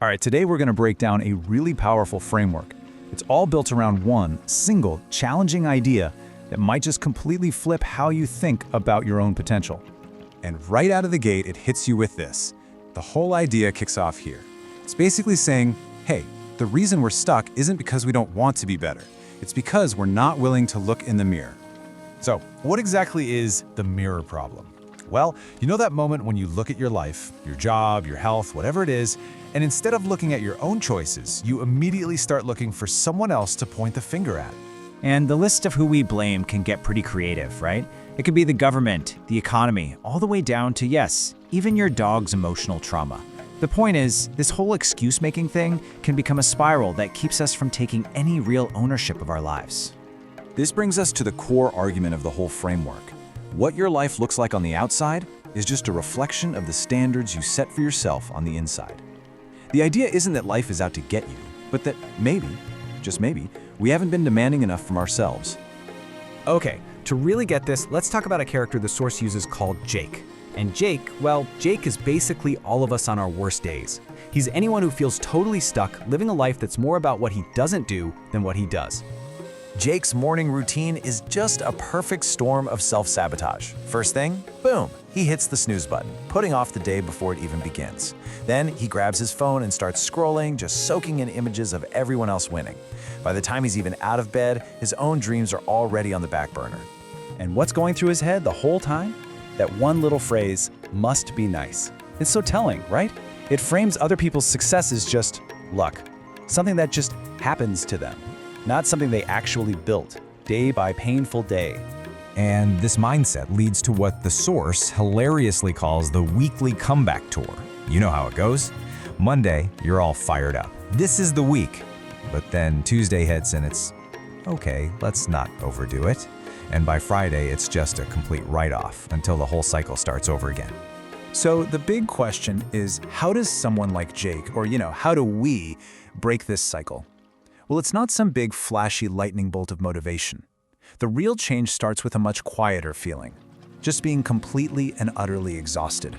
All right, today we're going to break down a really powerful framework. It's all built around one single, challenging idea that might just completely flip how you think about your own potential. And right out of the gate, it hits you with this. The whole idea kicks off here. It's basically saying, hey, the reason we're stuck isn't because we don't want to be better. It's because we're not willing to look in the mirror. So, what exactly is the mirror problem? Well, you know that moment when you look at your life, your job, your health, whatever it is, and instead of looking at your own choices, you immediately start looking for someone else to point the finger at. And the list of who we blame can get pretty creative, right? It could be the government, the economy, all the way down to, yes, even your dog's emotional trauma. The point is, this whole excuse-making thing can become a spiral that keeps us from taking any real ownership of our lives. This brings us to the core argument of the whole framework. What your life looks like on the outside is just a reflection of the standards you set for yourself on the inside. The idea isn't that life is out to get you, but that maybe, just maybe, we haven't been demanding enough from ourselves. Okay, to really get this, let's talk about a character the source uses called Jake. And Jake, well, Jake is basically all of us on our worst days. He's anyone who feels totally stuck, living a life that's more about what he doesn't do than what he does. Jake's morning routine is just a perfect storm of self-sabotage. First thing, boom, he hits the snooze button, putting off the day before it even begins. Then he grabs his phone and starts scrolling, just soaking in images of everyone else winning. By the time he's even out of bed, his own dreams are already on the back burner. And what's going through his head the whole time? That one little phrase, must be nice. It's so telling, right? It frames other people's success as just luck, something that just happens to them, not something they actually built, day by painful day. And this mindset leads to what the source hilariously calls the weekly comeback tour. You know how it goes. Monday, you're all fired up. This is the week. But then Tuesday hits and it's, okay, let's not overdo it. And by Friday, it's just a complete write-off until the whole cycle starts over again. So the big question is, how does someone like Jake, or how do we break this cycle? Well, it's not some big flashy lightning bolt of motivation. The real change starts with a much quieter feeling, just being completely and utterly exhausted.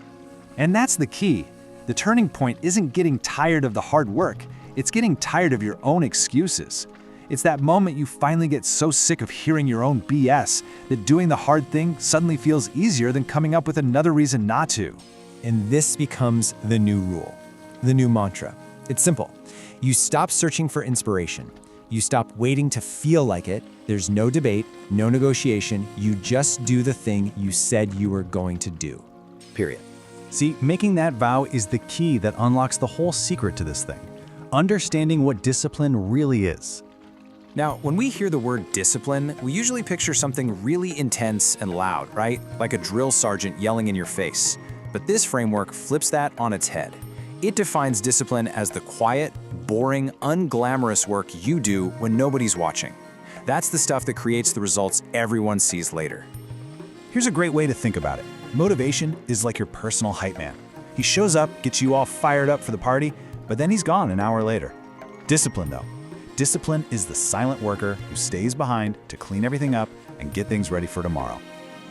And that's the key. The turning point isn't getting tired of the hard work, it's getting tired of your own excuses. It's that moment you finally get so sick of hearing your own BS that doing the hard thing suddenly feels easier than coming up with another reason not to. And this becomes the new rule, the new mantra. It's simple. You stop searching for inspiration. You stop waiting to feel like it. There's no debate, no negotiation. You just do the thing you said you were going to do. Period. See, making that vow is the key that unlocks the whole secret to this thing. Understanding what discipline really is. Now, when we hear the word discipline, we usually picture something really intense and loud, right? Like a drill sergeant yelling in your face. But this framework flips that on its head. It defines discipline as the quiet, boring, unglamorous work you do when nobody's watching. That's the stuff that creates the results everyone sees later. Here's a great way to think about it. Motivation is like your personal hype man. He shows up, gets you all fired up for the party, but then he's gone an hour later. Discipline, though. Discipline is the silent worker who stays behind to clean everything up and get things ready for tomorrow.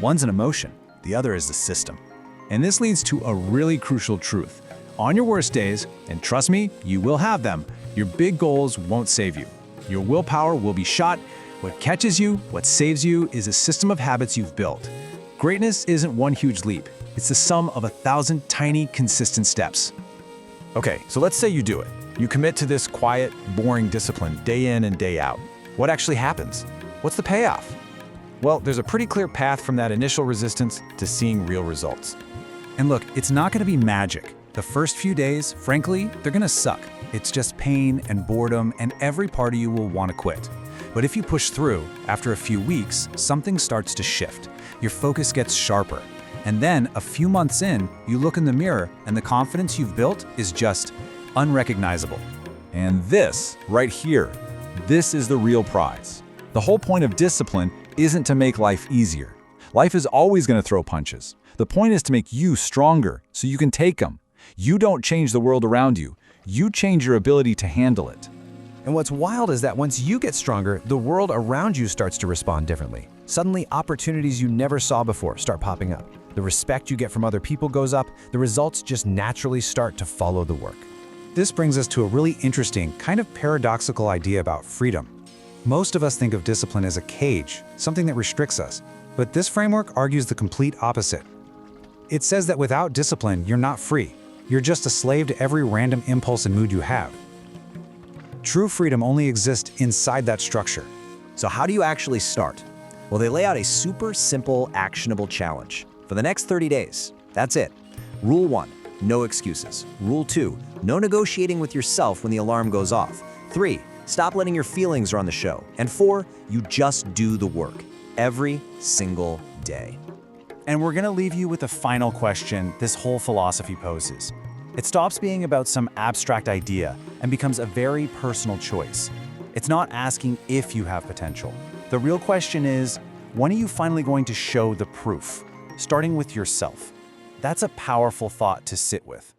One's an emotion, the other is the system. And this leads to a really crucial truth. On your worst days, and trust me, you will have them, your big goals won't save you. Your willpower will be shot. What catches you, what saves you, is a system of habits you've built. Greatness isn't one huge leap. It's the sum of 1,000 tiny, consistent steps. Okay, so let's say you do it. You commit to this quiet, boring discipline day in and day out. What actually happens? What's the payoff? Well, there's a pretty clear path from that initial resistance to seeing real results. And look, it's not going to be magic. The first few days, frankly, they're going to suck. It's just pain and boredom, and every part of you will want to quit. But if you push through, after a few weeks, something starts to shift. Your focus gets sharper. And then, a few months in, you look in the mirror, and the confidence you've built is just unrecognizable. And this, right here, this is the real prize. The whole point of discipline isn't to make life easier. Life is always going to throw punches. The point is to make you stronger so you can take them. You don't change the world around you. You change your ability to handle it. And what's wild is that once you get stronger, the world around you starts to respond differently. Suddenly, opportunities you never saw before start popping up. The respect you get from other people goes up. The results just naturally start to follow the work. This brings us to a really interesting, kind of paradoxical idea about freedom. Most of us think of discipline as a cage, something that restricts us, but this framework argues the complete opposite. It says that without discipline, you're not free. You're just a slave to every random impulse and mood you have. True freedom only exists inside that structure. So how do you actually start? Well, they lay out a super simple, actionable challenge. For the next 30 days, that's it. Rule 1, no excuses. Rule 2, no negotiating with yourself when the alarm goes off. 3, stop letting your feelings run the show. And 4, you just do the work every single day. And we're gonna leave you with a final question this whole philosophy poses. It stops being about some abstract idea and becomes a very personal choice. It's not asking if you have potential. The real question is, when are you finally going to show the proof? Starting with yourself. That's a powerful thought to sit with.